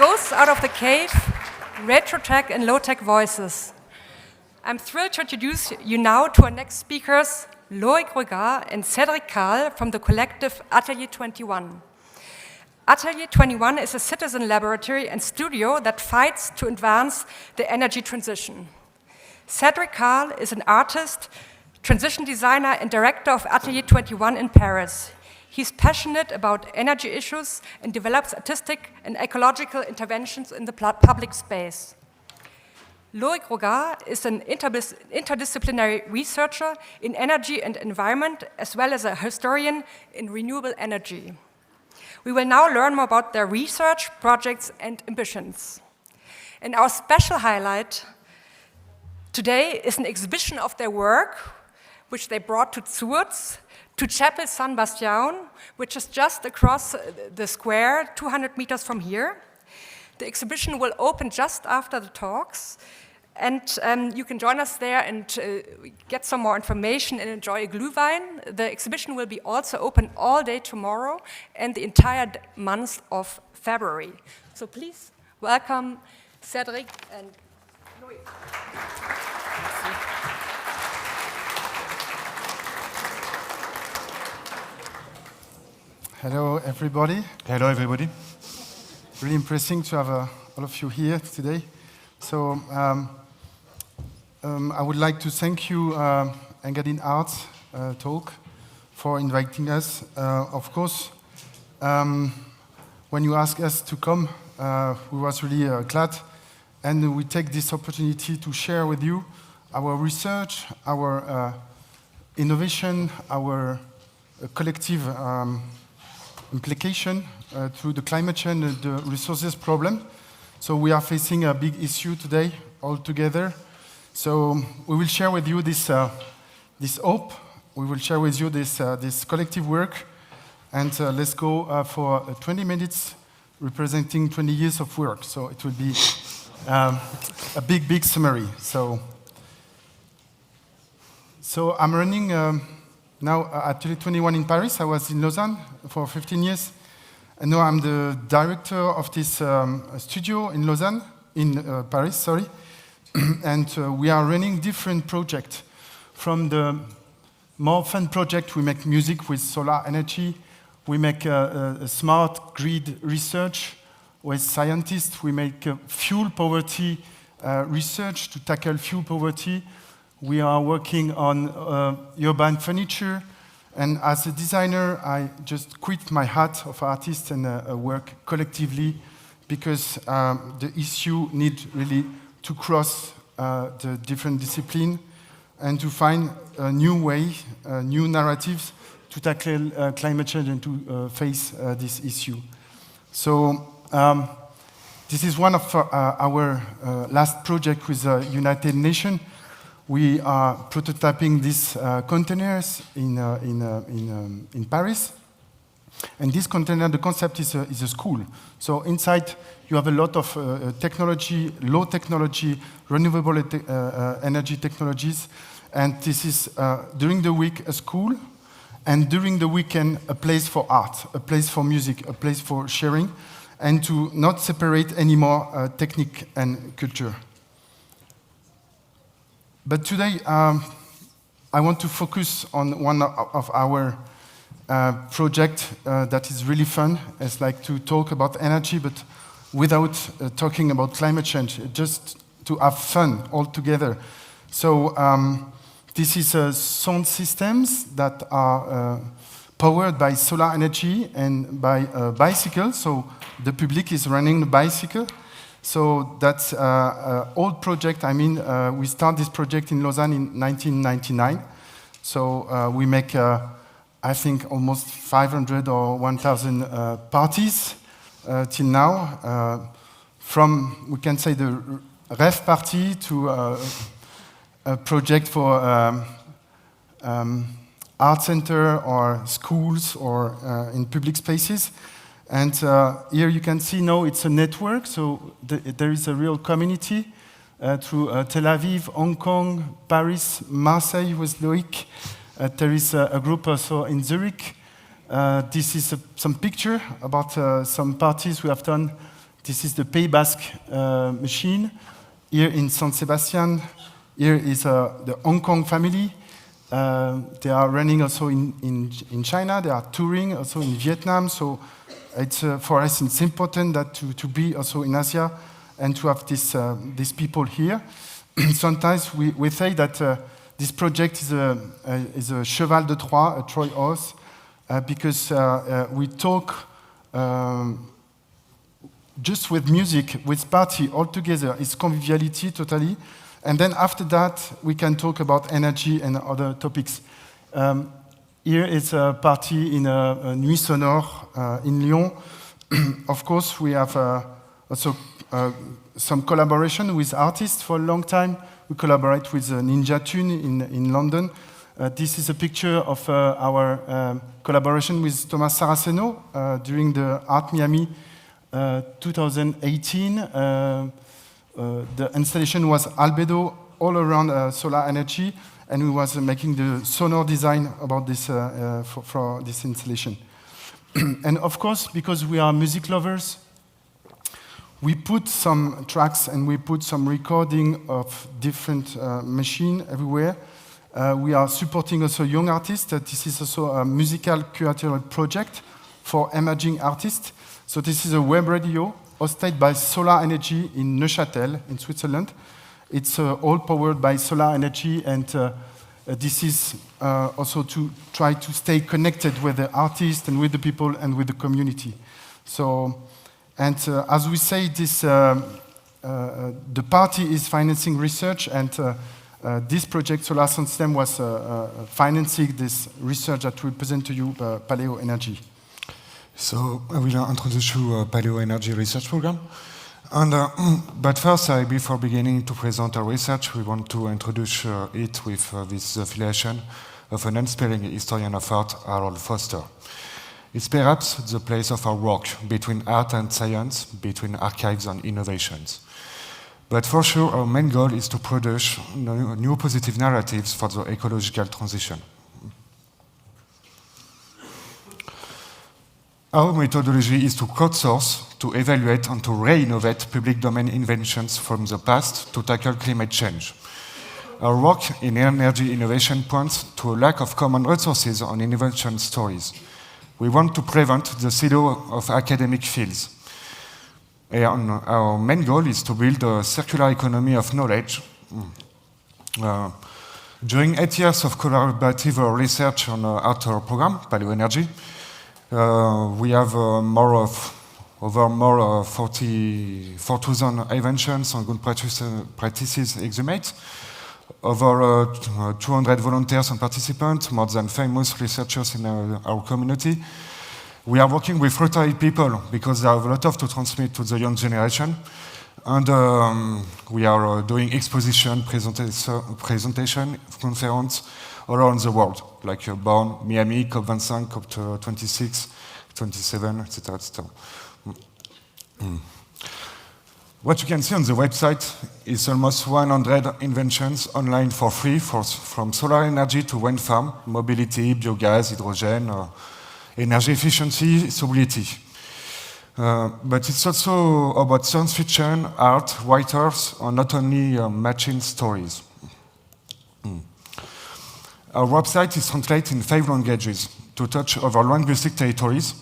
Ghosts Out of the Cave, Retrotech and LOWTECH Voices. I'm thrilled to introduce you now to our next speakers, Loïc Rogard and Cédric Carles from the collective Atelier 21. Atelier 21 is a citizen laboratory and studio that fights to advance the energy transition. Cédric Carles is an artist, transition designer, and director of Atelier 21 in Paris. He's passionate about energy issues and develops artistic and ecological interventions in the public space. Loïc Rogard is an interdisciplinary researcher in energy and environment, as well as a historian in renewable energy. We will now learn more about their research, projects, and ambitions. And our special highlight today is an exhibition of their work, which they brought to Zurich, to Chapel San Bastian, which is just across the square, 200 meters from here. The exhibition will open just after the talks, and you can join us there and get some more information and enjoy a Glühwein. The exhibition will be also open all day tomorrow and the entire month of February. So please welcome Cédric and Loïc. Hello, everybody. Hello, everybody. Really impressive to have all of you here today. So I would like to thank you, Engadin Art Talk, for inviting us. Of course, when you asked us to come, we was really glad, and we take this opportunity to share with you our research, our innovation, our collective implication through the climate change and the resources problem. So we are facing a big issue today all together. So we will share with you this hope. We will share with you this collective work. And let's go for 20 minutes representing 20 years of work. So it will be a big summary. So I'm running now Atelier 21 in Paris. I was in Lausanne for 15 years. And now I'm the director of this studio in Lausanne, in Paris, sorry. And we are running different projects. From the more fun project, we make music with solar energy. We make a smart grid research with scientists. We make fuel poverty research to tackle fuel poverty. We are working on urban furniture, and as a designer, I just quit my hat of artist and work collectively because the issue needs really to cross the different disciplines and to find a new way, new narratives to tackle climate change and to face this issue. So this is one of our last projects with the United Nations. We are prototyping these containers in Paris. And this container, the concept is a school. So inside, you have a lot of technology, low technology, renewable energy technologies. And this is, during the week, a school. And during the weekend, a place for art, a place for music, a place for sharing. And to not separate anymore technique and culture. But today, I want to focus on one of our projects that is really fun. It's like to talk about energy, but without talking about climate change, just to have fun all together. So this is sound systems that are powered by solar energy and by a bicycle. So the public is running the bicycle. So that's an old project. I mean, we started this project in Lausanne in 1999. So we make, I think, almost 500 or 1,000 parties till now. From, we can say, the rave party to a project for art center or schools or in public spaces. And here you can see now it's a network, so there is a real community through Tel Aviv, Hong Kong, Paris, Marseille with Loïc. There is a group also in Zurich. This is some picture about some parties we have done This is the Pays Basque machine. Here in San Sebastian, here is the Hong Kong family. They are running also in China. They are touring also in Vietnam. So it's, for us, it's important that to be also in Asia and to have these people here. Sometimes we say that this project is a cheval de Troie, a Troy horse, because we talk just with music, with party all together. It's conviviality totally. And then after that, we can talk about energy and other topics. Here is a party in a Nuit Sonore in Lyon. Of course, we have also some collaboration with artists for a long time. We collaborate with Ninja Tune in London. This is a picture of our collaboration with Thomas Saraceno during the Art Miami 2018. The installation was albedo all around solar energy, and we was making the sonor design about this for this installation. And of course, because we are music lovers, we put some tracks and we put some recording of different machines everywhere. We are supporting also young artists. This is also a musical curatorial project for emerging artists. So this is a web radio hosted by solar energy in Neuchâtel, in Switzerland. It's all powered by solar energy, and this is also to try to stay connected with the artists and with the people and with the community. So, and as we say, this the party is financing research, and this project, Solar Sound System, was financing this research that we present to you, PALEO-ENERY. So I will introduce you PALEO-ENERY research program. And, but first, before beginning to present our research, we want to introduce it with this affiliation of an inspiring historian of art, Harold Foster. It's perhaps the place of our work between art and science, between archives and innovations. But for sure, our main goal is to produce new positive narratives for the ecological transition. Our methodology is to crowdsource, to evaluate and to re-innovate public domain inventions from the past to tackle climate change. Our work in energy innovation points to a lack of common resources on innovation stories. We want to prevent the silo of academic fields. And our main goal is to build a circular economy of knowledge. During 8 years of collaborative research on our program, PALEO-ENERY, we have over 4,000 inventions and good practices exhumed, over 200 volunteers and participants, more than famous researchers in our community. We are working with retired people because they have a lot to transmit to the young generation. And we are doing exposition, presentation, conference all around the world, like Bonn, Miami, COP25, COP26, 27, etc., etc. What you can see on the website is almost 100 inventions online for free, from solar energy to wind farm, mobility, biogas, hydrogen, energy efficiency, sobriety. But it's also about science fiction, art, writers, and not only matching stories. Our website is translated in 5 languages to touch over linguistic territories.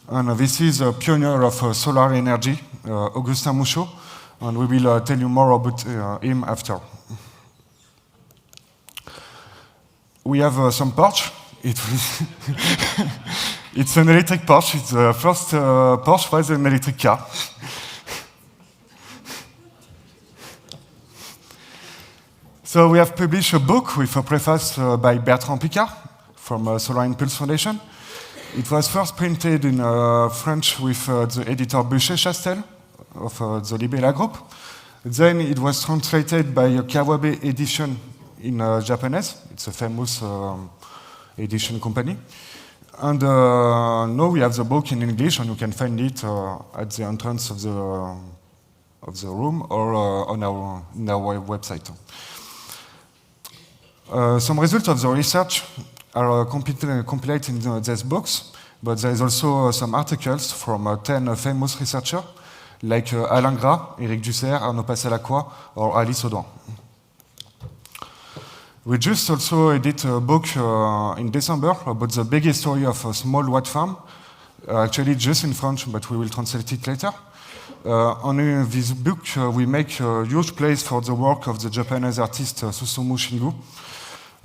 And this is a pioneer of solar energy, Augustin Mouchot, and we will tell you more about him after. We have some Porsche. It's an electric Porsche. It's the first Porsche was an electric car. So we have published a book with a preface by Bertrand Picard from Solar Impulse Foundation. It was first printed in French with the editor Boucher-Chastel of the Libella Group. Then it was translated by Kawabe Edition in Japanese. It's a famous edition company. And now we have the book in English, and you can find it at the entrance of the room or on our website. Some results of the research are compiled in these books, but there is also some articles from 10 famous researchers, like Alain Gras, Éric Dussert, Arnaud Passé-Lacroix, or Alice Audouin. We just also edit a book in December about the big history of a small watt farm, actually just in French, but we will translate it later. On this book, we make a huge place for the work of the Japanese artist Susumu Shingu.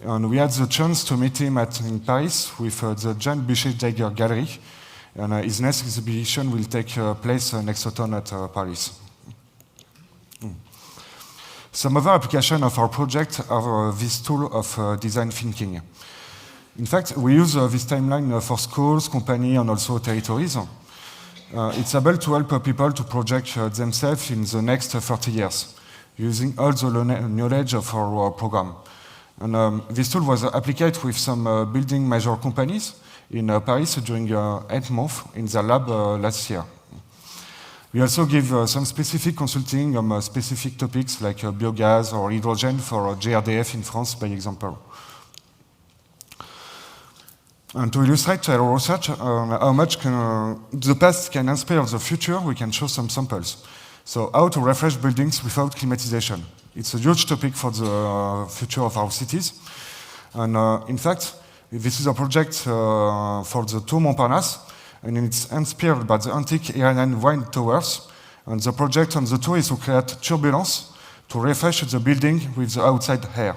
And we had the chance to meet him in Paris with the Jean Bichet-Dagger Gallery. And his next exhibition will take place next autumn at Paris. Some other applications of our project are this tool of design thinking. In fact, we use this timeline for schools, companies, and also territories. It's able to help people to project themselves in the next 30 years, using all the knowledge of our program. And this tool was applied with some building major companies in Paris during 8 months in their lab last year. We also give some specific consulting on specific topics like biogas or hydrogen for GRDF in France, by example. And to illustrate our research how much the past can inspire the future, we can show some samples. So how to refresh buildings without climatization. It's a huge topic for the future of our cities. And in fact, this is a project for the Tour Montparnasse, and it's inspired by the antique Iranian wine towers. And the project on the tour is to create turbulence to refresh the building with the outside air.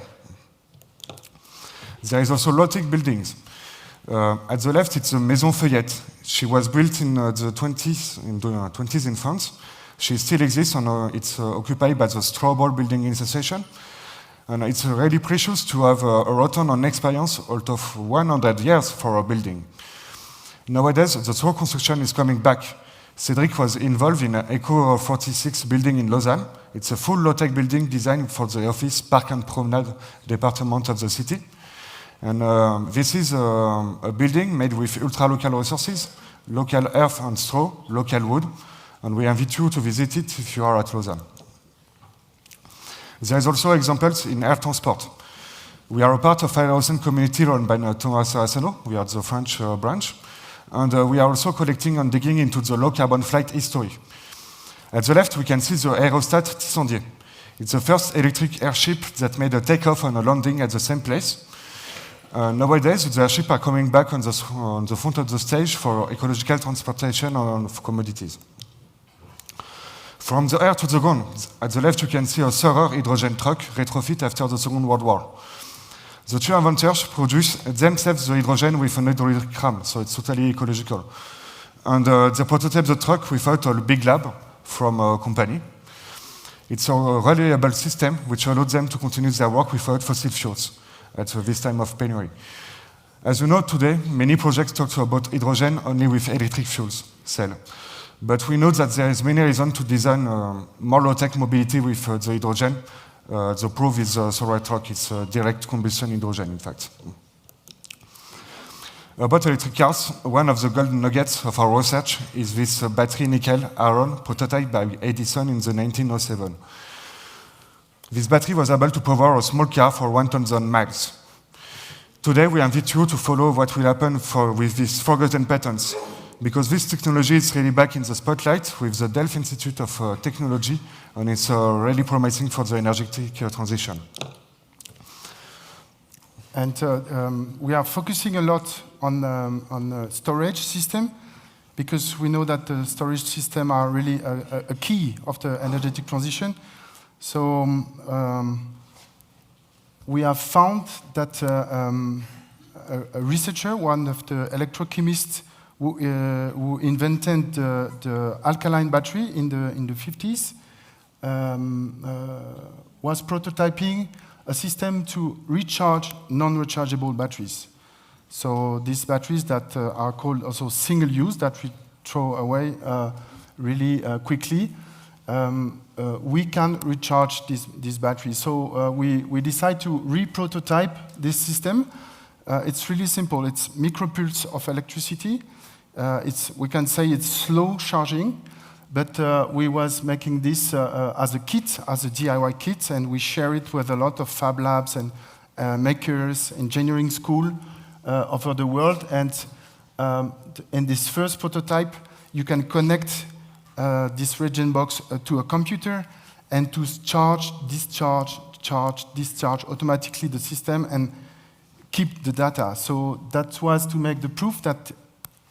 There is also LOWTECH buildings. At the left, it's a Maison Feuillette. She was built in the 20s in France. She still exists, and it's occupied by the straw ball building institution. And it's really precious to have a return on experience out of 100 years for a building. Nowadays, the straw construction is coming back. Cédric was involved in an Eco 46 building in Lausanne. It's a full low-tech building designed for the office, park and promenade department of the city. And this is a building made with ultra-local resources, local earth and straw, local wood, and we invite you to visit it if you are at Lausanne. There is also examples in air transport. We are a part of a housing community run by Thomas Saraceno. We are the French branch. And we are also collecting and digging into the low-carbon flight history. At the left, we can see the aerostat Tissandier. It's the first electric airship that made a takeoff and a landing at the same place. Nowadays, the airships are coming back on the front of the stage for ecological transportation of commodities. From the air to the ground, at the left you can see a thorough hydrogen truck retrofit after the Second World War. The two inventors produce themselves the hydrogen with an hydraulic ram, so it's totally ecological. And they prototype the truck without a big lab from a company. It's a reliable system which allows them to continue their work without fossil fuels at this time of penury. As you know, today, many projects talk about hydrogen only with electric fuels cell. But we know that there is many reasons to design more low-tech mobility with the hydrogen. The proof is solar truck. It's direct combustion hydrogen, in fact. About electric cars, one of the golden nuggets of our research is this battery nickel-iron prototype by Edison in the 1907. This battery was able to power a small car for 1,000 miles. Today, we invite you to follow what will happen with these forgotten patents, because this technology is really back in the spotlight with the Delft Institute of Technology, and it's really promising for the energetic transition. And we are focusing a lot on storage system, because we know that the storage system are really a key of the energetic transition. So we have found that a researcher, one of the electrochemists who invented the alkaline battery in the 50s, was prototyping a system to recharge non-rechargeable batteries. So these batteries that are called also single-use, that we throw away really quickly, we can recharge this battery. So we decide to re-prototype this system. It's really simple. It's micropulse of electricity. We can say it's slow charging, but we was making this as a kit, as a DIY kit, and we share it with a lot of fab labs and makers, engineering school over the world. And in this first prototype, you can connect this regen box to a computer and to charge, discharge automatically the system and keep the data. So that was to make the proof that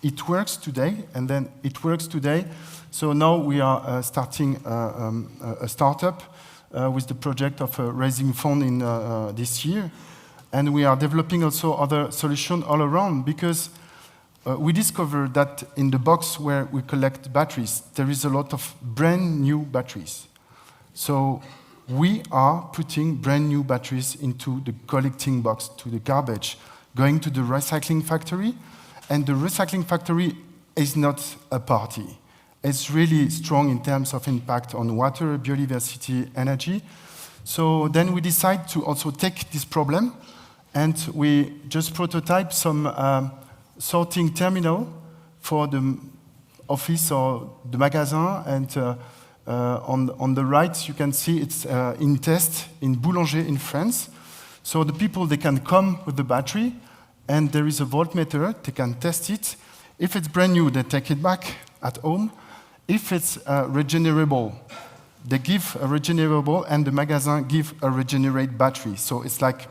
it works today, and then it works today. So now we are starting a startup with the project of raising funds in this year. And we are developing also other solutions all around, because we discovered that in the box where we collect batteries, there is a lot of brand new batteries. So we are putting brand new batteries into the collecting box, to the garbage, going to the recycling factory. And the recycling factory is not a party. It's really strong in terms of impact on water, biodiversity, energy. So then we decide to also take this problem, and we just prototype some sorting terminal for the office or the magasin. And on the right, you can see it's in test in Boulanger in France. So the people, they can come with the battery, and there is a voltmeter, they can test it. If it's brand new, they take it back at home. If it's regenerable, they give a regenerable, and the magasin give a regenerate battery. So it's like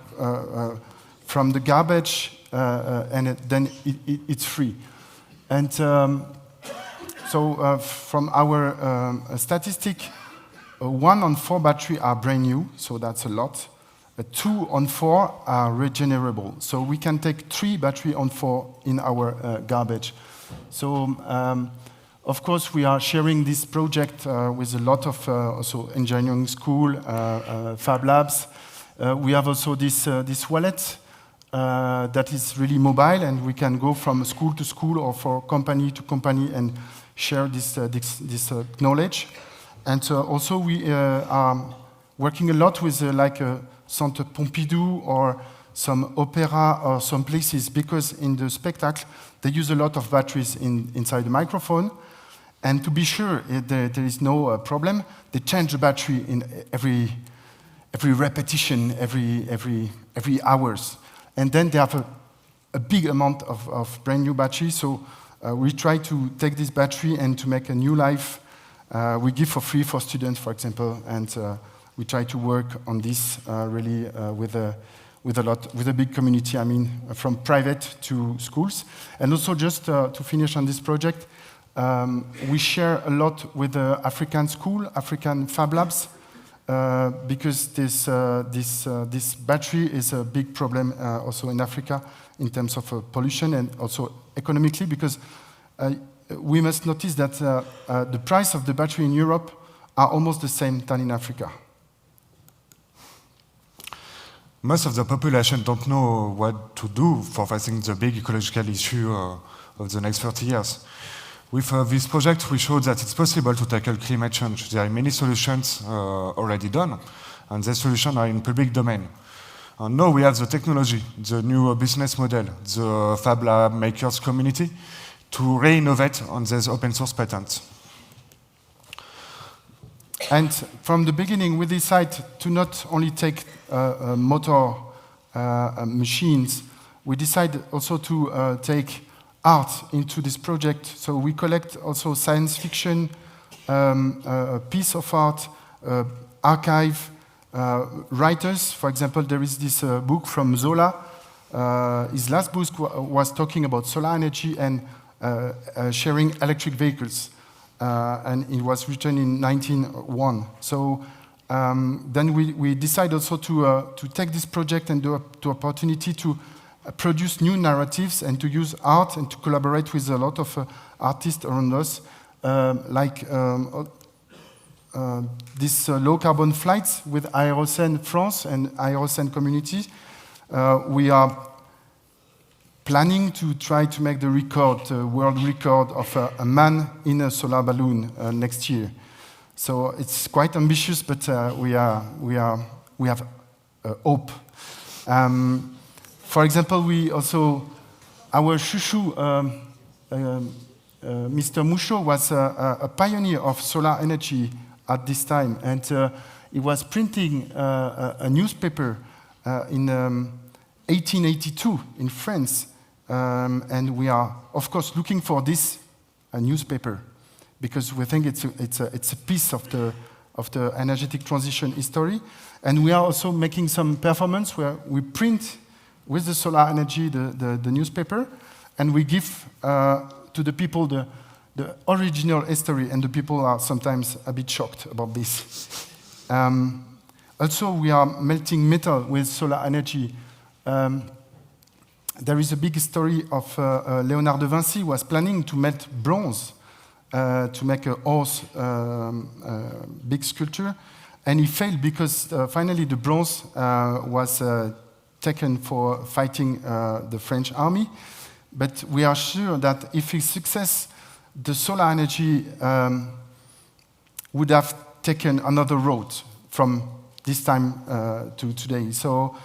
from the garbage, and then it's free. And so from our statistic, 1 on 4 battery are brand new, so that's a lot. 2 on 4 are regenerable. So we can take 3 battery on 4 in our garbage. So of course, we are sharing this project with a lot of also engineering school, fab labs. We have also this wallet that is really mobile, and we can go from school to school or for company to company and share this knowledge. And also we are working a lot with like Centre Pompidou or some opera or some places, because in the spectacle they use a lot of batteries inside the microphone. And to be sure there is no problem, they change the battery in every repetition, every hours. And then they have a big amount of brand new batteries. So we try to take this battery and to make a new life. We give for free for students, for example, and we try to work on this really with a big community. I mean, from private to schools. And also, just to finish on this project, we share a lot with the African school, African fab labs, because this battery is a big problem also in Africa in terms of pollution and also economically, because we must notice that the price of the battery in Europe are almost the same than in Africa. Most of the population don't know what to do for facing the big ecological issue of the next 30 years. With this project, we showed that it's possible to tackle climate change. There are many solutions already done, and these solutions are in public domain. And now we have the technology, the new business model, the Fab Lab makers community to re-innovate on these open source patents. And from the beginning, we decided to not only take motor machines, we decided also to take art into this project. So we collect also science fiction, a piece of art, archive, writers. For example, there is this book from Zola. His last book was talking about solar energy and sharing electric vehicles. And it was written in 1901. So then we decided also to take this project and to opportunity to produce new narratives and to use art and to collaborate with a lot of artists around us, like this low carbon flights with Aérocène France and Aérocène community. We are planning to try to make the record, world record of a man in a solar balloon next year. So it's quite ambitious, but we have hope. For example, we also, our chouchou, Mr. Mouchot was a pioneer of solar energy at this time, and he was printing a newspaper in 1882 in France, and we are, of course, looking for this newspaper because we think it's a piece of the energetic transition history. And we are also making some performance where we print with the solar energy the newspaper, and we give to the people the original history, and the people are sometimes a bit shocked about this. Also, we are melting metal with solar energy. There is a big story of Léonard de Vinci was planning to melt bronze to make a horse big sculpture, and he failed because finally the bronze was taken for fighting the French army. But we are sure that if he success, the solar energy would have taken another road from this time to today. So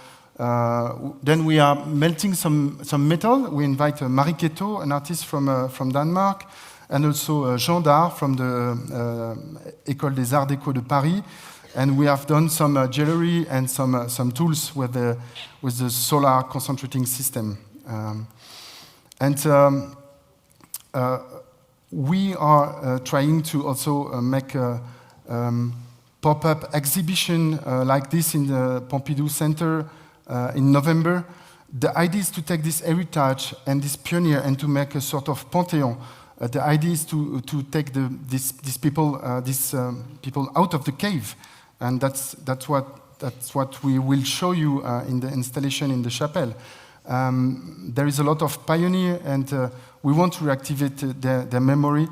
then we are melting some metal. We invite Marie Queteau, an artist from Denmark, and also Jean Dard from the École des Arts Déco de Paris. And we have done some jewelry and some tools with the solar concentrating system. We are trying to also make a pop-up exhibition like this in the Pompidou Center in November. The idea is to take this heritage and this pioneer and to make a sort of pantheon. The idea is to take these people out of the cave, and that's what we will show you in the installation in the chapel. There is a lot of pioneer, and we want to reactivate their memory.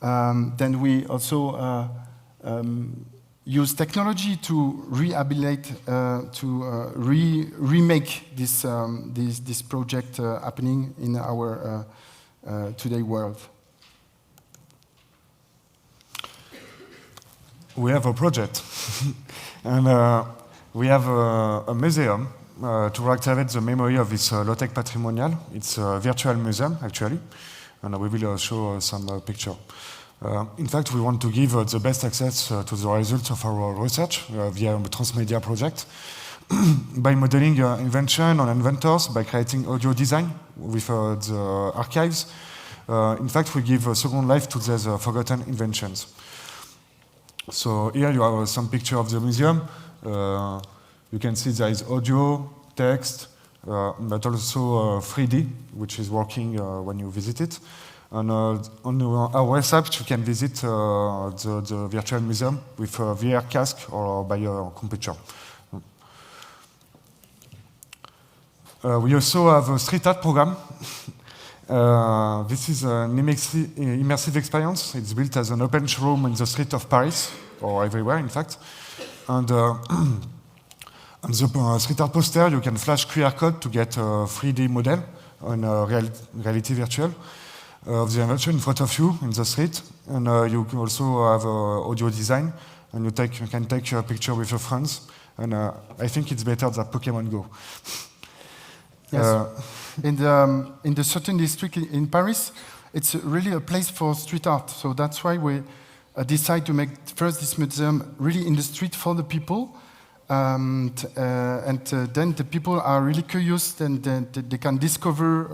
Then we also use technology to rehabilitate, to remake this project happening in our today world. We have a project, and we have a museum to reactivate the memory of this low-tech patrimonial. It's a virtual museum, actually, and we will show some picture. In fact, we want to give the best access to the results of our research via a transmedia project by modeling invention on inventors, by creating audio design with the archives. In fact, we give a second life to these forgotten inventions. So here you have some picture of the museum. You can see there is audio, text, but also 3D, which is working when you visit it. And on our website, you can visit the virtual museum with a VR cask or by your computer. We also have a street art program. This is an immersive experience. It's built as an open showroom in the street of Paris, or everywhere, in fact. And on the street art poster, you can flash QR code to get a 3D model on reality virtual of the invention in front of you in the street. And you can also have audio design, and you can take a picture with your friends. And I think it's better than Pokemon Go. Yes. In the certain district in Paris, it's really a place for street art. So that's why we decide to make first this museum really in the street for the people. Then the people are really curious, and they can discover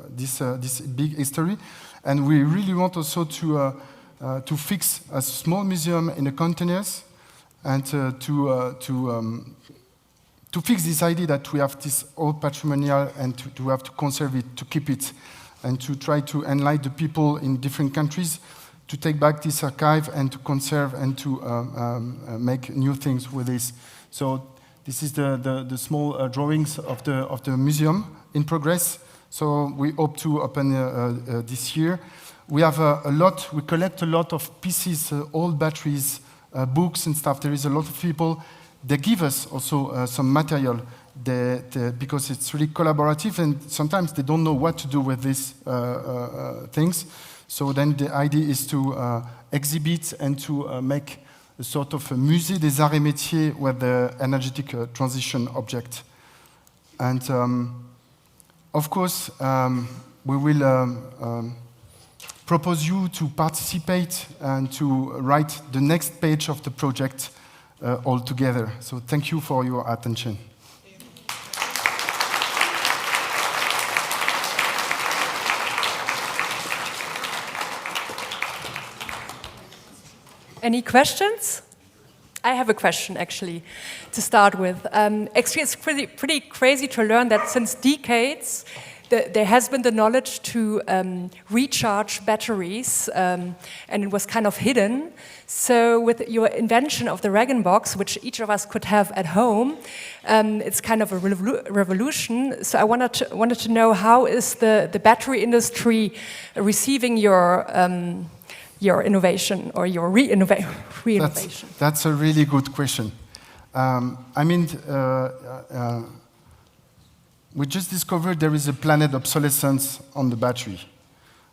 this big history. And we really want also to fix a small museum in the containers, and to fix this idea that we have this old patrimonial and to have to conserve it, to keep it, and to try to enlighten the people in different countries to take back this archive and to conserve and to make new things with this. So this is the small drawings of the museum in progress. So we hope to open this year. We have we collect a lot of pieces, old batteries, books and stuff. There is a lot of people. They give us also some material because it's really collaborative, and sometimes they don't know what to do with these things. So then the idea is to exhibit and to make a sort of a musée des arts et métiers with the energetic transition object. And of course, we will propose you to participate and to write the next page of the project all together. So thank you for your attention. Any questions? I have a question, actually, to start with. Actually, it's pretty crazy to learn that since decades, there has been the knowledge to recharge batteries, and it was kind of hidden. So with your invention of the Regan box, which each of us could have at home, it's kind of a revolution. So I wanted to know, how is the battery industry receiving your innovation or your re-innovation? That's a really good question. I mean, we just discovered there is a planned obsolescence on the battery.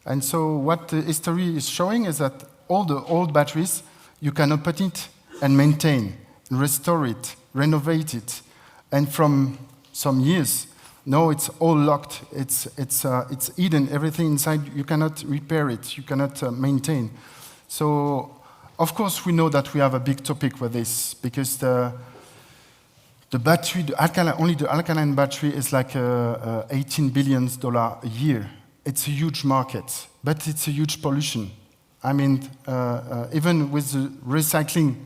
And so what the history is showing is that all the old batteries, you can open it and maintain, restore it, renovate it. And from some years, no, it's all locked. It's hidden. Everything inside, you cannot repair it. You cannot maintain. So, of course, we know that we have a big topic with this, because the battery, only the alkaline battery is like $18 billion a year. It's a huge market, but it's a huge pollution. I mean, even with the recycling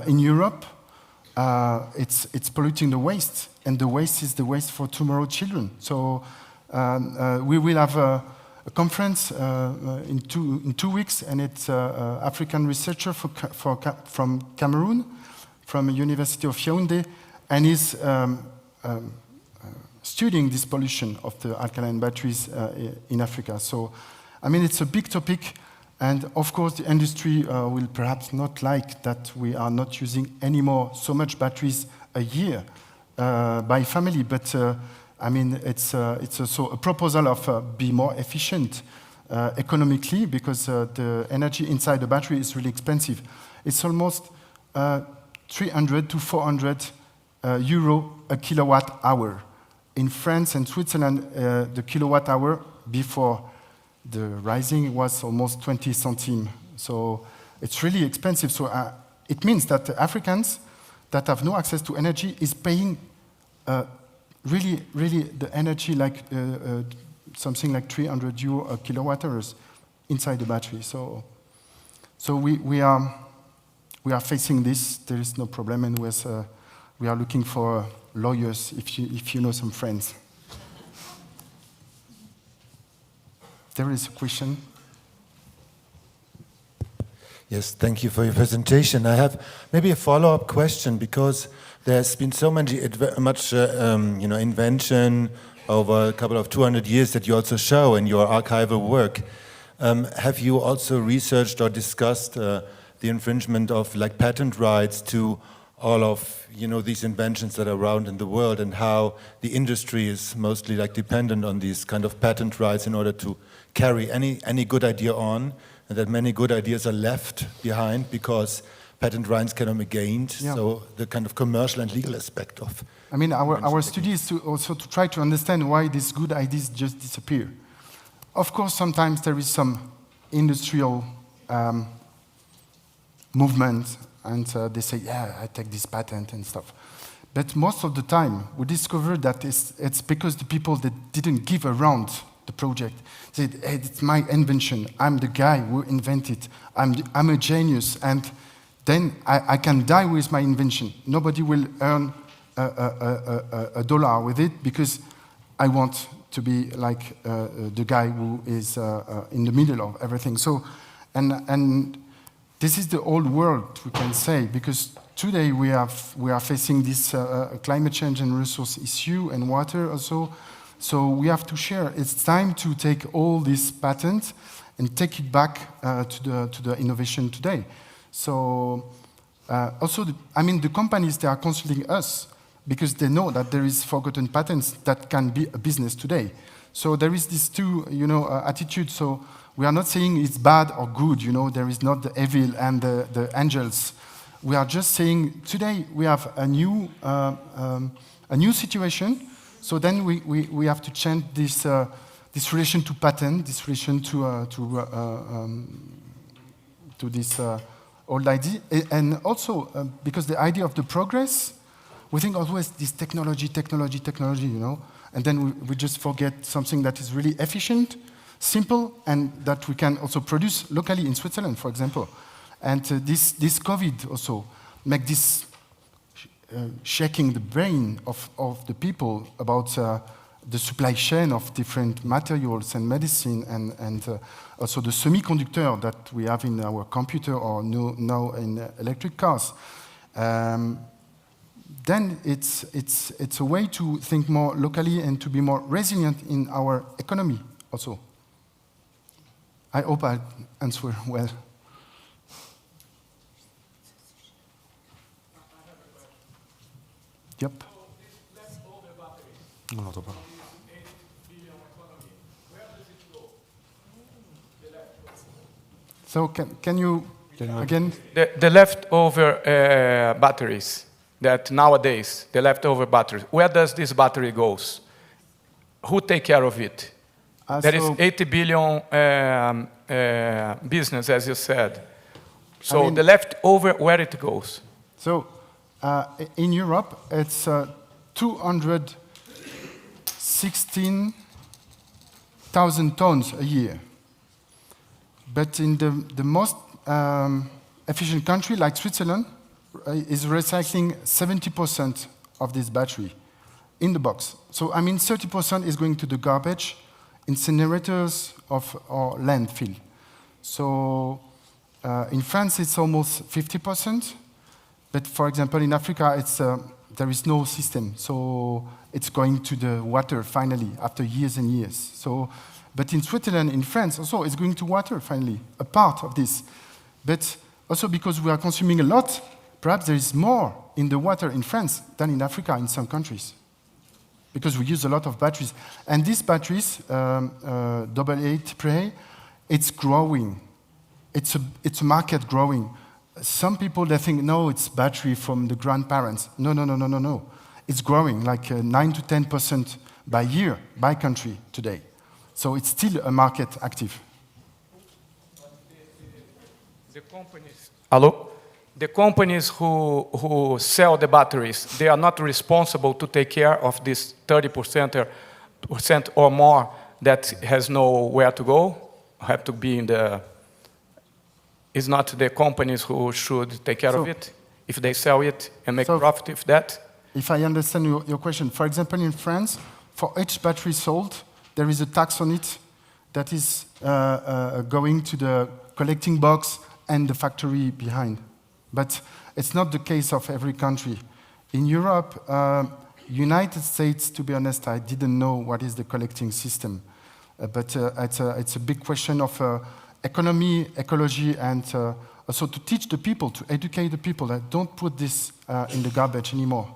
in Europe, it's polluting the waste, and the waste is the waste for tomorrow's children. So we will have a conference in 2 weeks, and it's an African researcher from Cameroon, from the University of Yaoundé, and is studying this pollution of the alkaline batteries in Africa. So, I mean, it's a big topic. And of course, the industry will perhaps not like that we are not using anymore so much batteries a year by family. But I mean, it's also a proposal of be more efficient economically, because the energy inside the battery is really expensive. It's almost 300 to 400 euro a kilowatt hour. In France and Switzerland, the kilowatt hour before the rising was almost 20 centimes. So it's really expensive. So it means that the Africans that have no access to energy is paying really the energy like something like 300 euro a kilowatt hours inside the battery. So we are facing this. There is no problem, and we are looking for lawyers if you know some friends. There is a question. Yes, thank you for your presentation. I have maybe a follow-up question, because there's been so much invention over a couple of 200 years that you also show in your archival work. Have you also researched or discussed the infringement of like patent rights to all of these inventions that are around in the world, and how the industry is mostly like dependent on these kind of patent rights in order to carry any good idea on, and that many good ideas are left behind because patent rights cannot be gained? Yeah. So the kind of commercial and legal aspect of... I mean, our study is to try to understand why these good ideas just disappear. Of course, sometimes there is some industrial movement, and they say, yeah, I take this patent and stuff. But most of the time, we discover that it's because the people that didn't give around the project said, hey, it's my invention. I'm the guy who invented it. I'm a genius, and then I can die with my invention. Nobody will earn a dollar with it, because I want to be like the guy who is in the middle of everything. So, and this is the old world, we can say, because today we are facing this climate change and resource issue, and water also. So we have to share. It's time to take all these patents and take it back to the innovation today. So also, the companies, they are consulting us because they know that there is forgotten patents that can be a business today. So there is this two, attitude. So we are not saying it's bad or good. There is not the evil and the angels. We are just saying today we have a new situation. So then we have to change this relation to patent, this relation to this old idea, and also because the idea of the progress, we think always this technology, and then we just forget something that is really efficient, simple, and that we can also produce locally in Switzerland, for example. And this COVID also make this shaking the brain of the people about the supply chain of different materials and medicine and also the semiconductor that we have in our computer or now in electric cars. Then it's a way to think more locally and to be more resilient in our economy also. I hope I answer well. Yep. So can you again? The leftover batteries that nowadays, the leftover batteries, where does this battery goes? Who take care of it? There is 80 billion business, as you said. So I mean, the leftover, where it goes? So in Europe, it's 216,000 tons a year. But in the most efficient country, like Switzerland, is recycling 70% of this battery in the box. So, I mean, 30% is going to the garbage, incinerators or landfill. So, in France, it's almost 50%. But, for example, in Africa, there is no system. So, it's going to the water, finally, after years and years. So, but in Switzerland, in France, also, it's going to water, finally, a part of this. But also because we are consuming a lot, perhaps there is more in the water in France than in Africa in some countries, because we use a lot of batteries. And these batteries, AA, AAA, it's growing. It's a market growing. Some people, they think, no, it's battery from the grandparents. No. It's growing like 9 to 10% by year, by country today. So it's still a market active. The companies, hello? The companies who sell the batteries, they are not responsible to take care of this 30% or more that has nowhere to go, have to be in the... It's not the companies who should take care of it, if they sell it and make profit with that? If I understand your question, for example, in France, for each battery sold, there is a tax on it that is going to the collecting box and the factory behind. But it's not the case of every country. In Europe, United States, to be honest, I didn't know what is the collecting system. But it's a big question of economy, ecology, and also to teach the people, to educate the people that don't put this in the garbage anymore.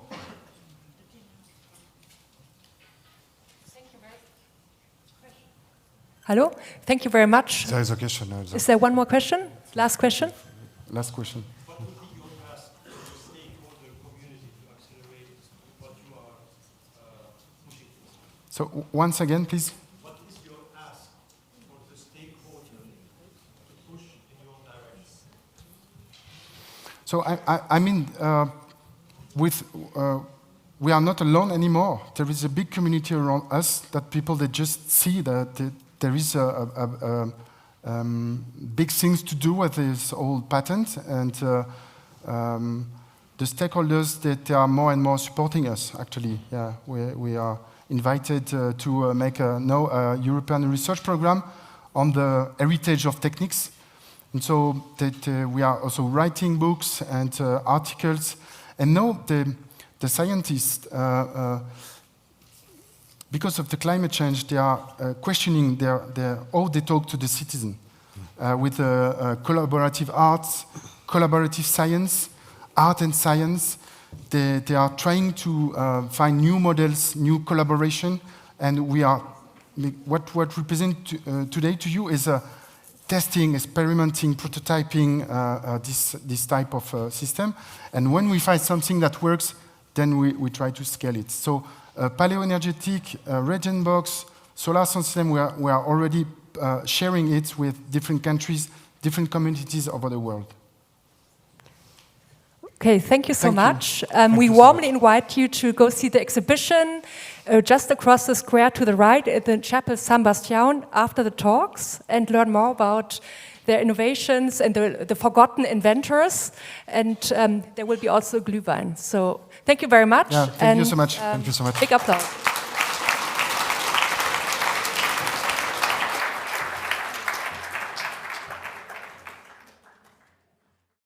Hello, thank you very much. There is a question. Is there one more question? Last question? Last question. What would be your ask to the stakeholder community to accelerate what you are pushing for? So once again, please. What is your ask for the stakeholder to push in your direction? So I mean, we are not alone anymore. There is a big community around us that people that just see that there is big things to do with this old patent, and the stakeholders that are more and more supporting us. Actually, yeah, we are invited to make a European research program on the heritage of techniques, and so that we are also writing books and articles, and now the scientists. Because of the climate change, they are questioning how they talk to the citizen with collaborative arts, collaborative science, art and science. They are trying to find new models, new collaboration, and we are what represent today to you is testing, experimenting, prototyping this type of system. And when we find something that works, then we try to scale it. So. PALEO-energetic, regen box, solar system, we are already sharing it with different countries, different communities over the world. Okay, thank you so much. We warmly invite you to go see the exhibition just across the square to the right at the Chapel San Bastian after the talks and learn more about their innovations and the forgotten inventors. And there will be also Glühwein. So thank you very much. Yeah, thank you so much. Thank you so much. Big applause.